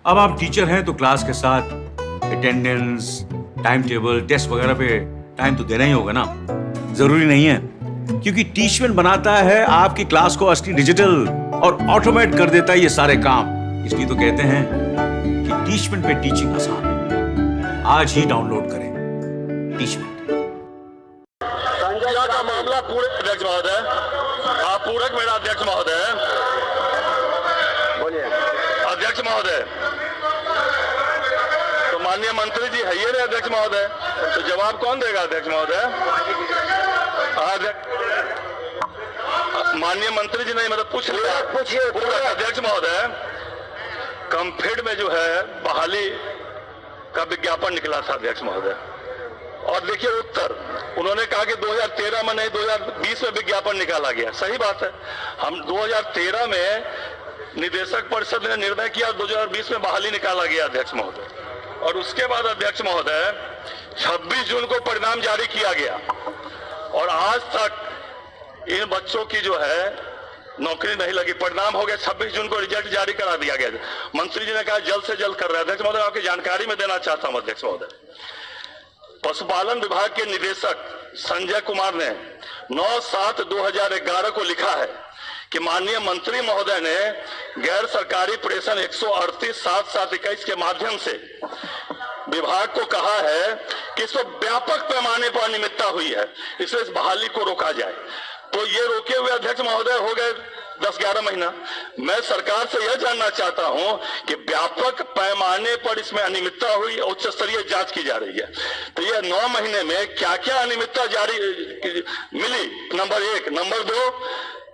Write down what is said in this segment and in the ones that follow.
अब आप टीचर हैं तो क्लास के साथ अटेंडेंस, टाइम टेबल, टेस्ट वगैरह पे टाइम तो देना ही होगा ना। जरूरी नहीं है, क्योंकि टीचमेंट बनाता है आपकी क्लास को असली डिजिटल और ऑटोमेट कर देता है ये सारे काम। इसलिए तो कहते हैं कि टीचमेंट पे टीचिंग आसान है। आज ही डाउनलोड करें टीचमेंट। संजय का मामला पूरक अध्यक्ष महोदय, आप पूरक मेरा अध्यक्ष महोदय। बोलिए अध्यक्ष महोदय, तो माननीय मंत्री जी है ये अध्यक्ष महोदय, तो जवाब कौन देगा अध्यक्ष महोदय? माननीय मंत्री जी नहीं, मतलब पूछ लिया, पूछिए। अध्यक्ष महोदय, कंफेड में जो है बहाली का विज्ञापन निकला था अध्यक्ष महोदय, और देखिए उत्तर, उन्होंने कहा कि 2013 में नहीं 2020 में विज्ञापन निकाला गया। सही बात है, हम 2013 में निदेशक परिषद ने निर्णय किया, 2020 में बहाली निकाला गया अध्यक्ष महोदय, और उसके बाद अध्यक्ष महोदय 26 जून को परिणाम जारी किया गया, और आज तक इन बच्चों की जो है नौकरी नहीं लगी। परिणाम हो गया 26 जून को रिजल्ट जारी करा दिया गया। मंत्री जी ने कहा जल्द से जल्द कर रहे हैं। अध्यक्ष महोदय, आपकी जानकारी में देना चाहता हूं अध्यक्ष महोदय, पशुपालन विभाग के निदेशक संजय कुमार ने 9/7/2011 को लिखा है कि माननीय मंत्री महोदय ने गैर सरकारी प्रेषण 138/7/21 के माध्यम से विभाग को कहा है कि इस पर व्यापक पैमाने पर अनियमितता हुई है, इसलिए इस बहाली को रोका जाए। तो ये रोके हुए अध्यक्ष महोदय हो गए 10-11 महीना। मैं सरकार से यह जानना चाहता हूं कि व्यापक पैमाने पर इसमें अनियमितता हुई, उच्च स्तरीय जांच की जा रही है, तो यह 9 महीने में क्या क्या अनियमितता जारी मिली, नंबर 1। नंबर 2,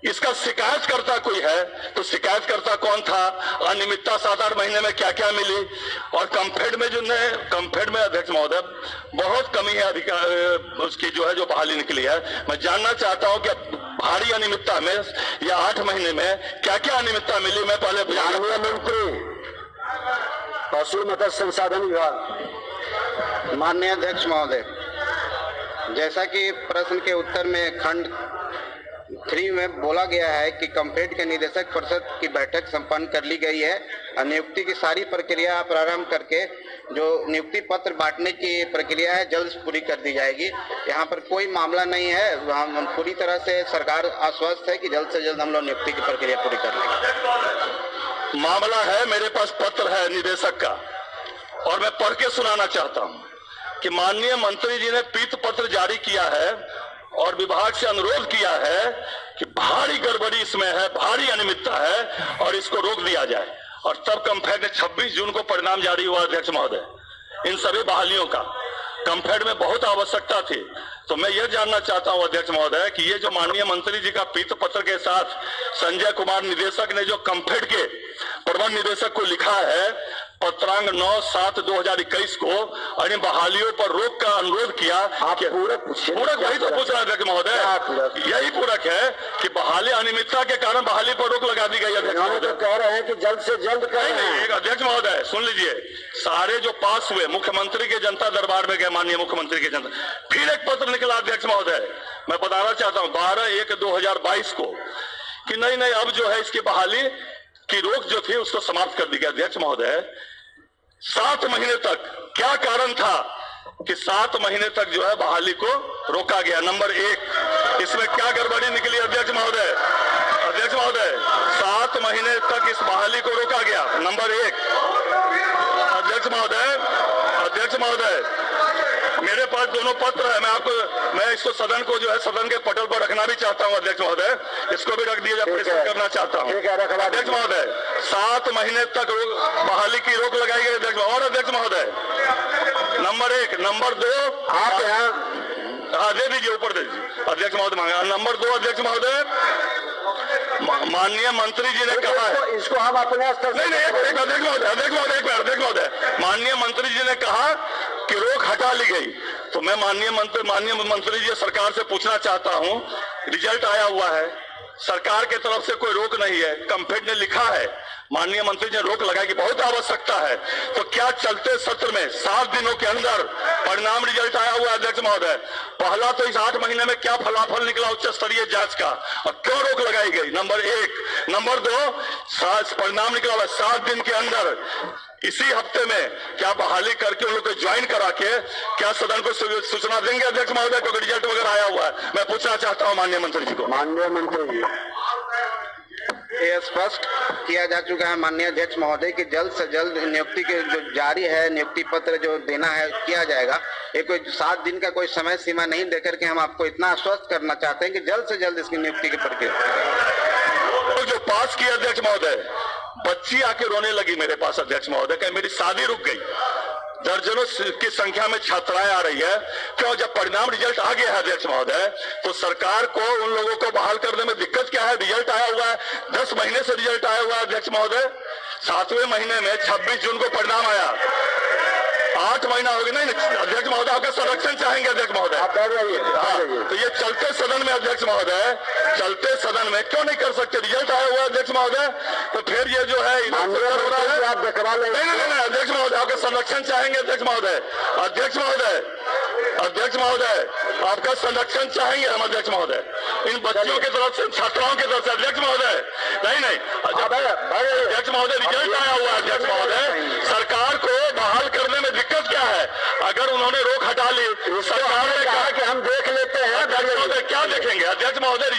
इसका शिकायतकर्ता कोई है तो शिकायतकर्ता कौन था, अनियमितता 7-8 महीने में क्या क्या मिली, और कंफेड में कंफेड में अध्यक्ष महोदय बहुत कमी है अधिकार उसकी जो है जो बहाली निकली है। मैं जानना चाहता हूं कि भारी अनियमितता में या 8 महीने में क्या क्या अनियमितता मिली। मैं पहले माननीय मंत्री पशु मत्स्य संसाधन विभाग। माननीय अध्यक्ष महोदय, जैसा कि प्रश्न के उत्तर में खंड 3 में बोला गया है कि कंफेड के निदेशक परिषद की बैठक संपन्न कर ली गई है, नियुक्ति की सारी प्रक्रिया प्रारंभ करके जो नियुक्ति पत्र बांटने की प्रक्रिया है जल्द पूरी कर दी जाएगी। यहाँ पर कोई मामला नहीं है, हम पूरी तरह से सरकार आश्वस्त है कि जल्द से जल्द हम लोग नियुक्ति की प्रक्रिया पूरी कर लेंगे। मामला है, मेरे पास पत्र है निदेशक का, और मैं पढ़ के सुनाना चाहता हूँ कि माननीय मंत्री जी ने पीत पत्र जारी किया है और विभाग से अनुरोध किया है कि भारी गड़बड़ी इसमें है, भारी अनियमितता है और इसको रोक दिया जाए, और तब कंफेड ने 26 जून को परिणाम जारी हुआ अध्यक्ष महोदय इन सभी बहालियों का। कंफेड में बहुत आवश्यकता थी, तो मैं यह जानना चाहता हूं अध्यक्ष महोदय कि ये जो माननीय मंत्री जी का पीत पत्र के साथ संजय कुमार निदेशक ने जो कंफेड के प्रबंध निदेशक को लिखा है पत्रांग 9/7/2021 को, और इन बहालियों पर रोक का अनुरोध किया। पूरक वही तो पूछ रहा अध्यक्ष महोदय, यही पूरक है कि बहाली अनियमितता के कारण बहाली पर रोक लगा दी गई। अध्यक्ष महोदय कह रहे हैं कि जल्द से जल्द नहीं, अध्यक्ष महोदय सुन लीजिए, सारे जो पास हुए मुख्यमंत्री के जनता दरबार में गए, माननीय मुख्यमंत्री के जनता, फिर एक पत्र निकला अध्यक्ष महोदय, मैं बताना चाहता हूँ 12/1/2022 को कि नहीं अब जो है इसकी बहाली की रोक जो थी उसको समाप्त कर दी गई। अध्यक्ष महोदय 7 महीने तक क्या कारण था कि 7 महीने तक जो है बहाली को रोका गया? नंबर 1, इसमें क्या गड़बड़ी निकली अध्यक्ष महोदय? अध्यक्ष महोदय 7 महीने तक इस बहाली को रोका गया, नंबर 1। अध्यक्ष महोदय मेरे पास दोनों पत्र है, मैं इसको सदन को जो है सदन के पटल पर रखना भी चाहता हूं अध्यक्ष महोदय, इसको भी रख दिया जाए, प्रेषण करना चाहता हूं अध्यक्ष महोदय। 7 महीने तक बहाली की रोक लगाई गई अध्यक्ष। और अध्यक्ष महोदय नंबर 1, नंबर 2 आप यहाँ दे दीजिए, ऊपर दे दीजिए अध्यक्ष महोदय मांगा। नंबर 2 अध्यक्ष महोदय, माननीय मंत्री जी ने कहा है, इसको हम अपने स्तर से अध्यक्ष महोदय माननीय मंत्री जी ने कहा कि रोक हटा ली गई, तो मैं माननीय मंत्री जी सरकार से पूछना चाहता हूं, रिजल्ट आया हुआ है, सरकार के तरफ से कोई रोक नहीं है, कंफेड ने लिखा है माननीय मंत्री जी ने रोक लगाई कि बहुत आवश्यकता है, तो क्या चलते सत्र में 7 दिनों के अंदर परिणाम रिजल्ट आया हुआ है अध्यक्ष महोदय? पहला तो इस 8 महीने में क्या फलाफल निकला उच्च स्तरीय जांच का और क्यों रोक लगाई गई, नंबर 1। नंबर 2, परिणाम निकला हुआ 7 दिन के अंदर इसी हफ्ते में क्या बहाली करके उन लोग को ज्वाइन करा के क्या सदन को सूचना देंगे अध्यक्ष महोदय, क्योंकि रिजल्ट वगैरह आया हुआ है? मैं पूछना चाहता हूं माननीय मंत्री जी को। माननीय मंत्री जी, ये स्पष्ट किया जा चुका है माननीय अध्यक्ष महोदय कि जल्द से जल्द नियुक्ति के जो जारी है, नियुक्ति पत्र जो देना है किया जाएगा। ये कोई 7 दिन का कोई समय सीमा नहीं देकर के हम आपको इतना आश्वस्त करना चाहते हैं कि जल्द से जल्द इसकी नियुक्ति की प्रक्रिया जो पास किया अध्यक्ष महोदय, बच्ची आके रोने लगी मेरे पास अध्यक्ष महोदय, कहीं मेरी शादी रुक गई। दर्जनों की संख्या में छात्राएं आ रही है। क्यों? जब परिणाम रिजल्ट आ गया है अध्यक्ष महोदय, तो सरकार को उन लोगों को बहाल करने में दिक्कत क्या है? रिजल्ट आया हुआ है, 10 महीने से रिजल्ट आया हुआ है अध्यक्ष महोदय। 7वें महीने में 26 जून को परिणाम आया, 8 महीना हो गया। नहीं अध्यक्ष महोदय, आपका संरक्षण चाहेंगे अध्यक्ष महोदय। तो ये चलते सदन में अध्यक्ष महोदय, चलते सदन में क्यों नहीं कर सकते? रिजल्ट आया हुआ है अध्यक्ष महोदय, तो फिर ये जो है आप दिखवा लें। नहीं अध्यक्ष महोदय, आपका संरक्षण चाहेंगे अध्यक्ष महोदय। अध्यक्ष महोदय, अध्यक्ष महोदय, आपका संरक्षण चाहेंगे हम अध्यक्ष महोदय, इन बच्चियों की तरफ से, छात्राओं की तरफ से अध्यक्ष महोदय। नहीं अध्यक्ष महोदय, रिजल्ट आया हुआ है अध्यक्ष महोदय, सरकार को बहाल करने में दिक्कत क्या है? अगर उन्होंने रोक हटा ली, सरकार ने कहा कि हम देख लेते हैं, अध्यक्ष महोदय क्या देखेंगे अध्यक्ष महोदय?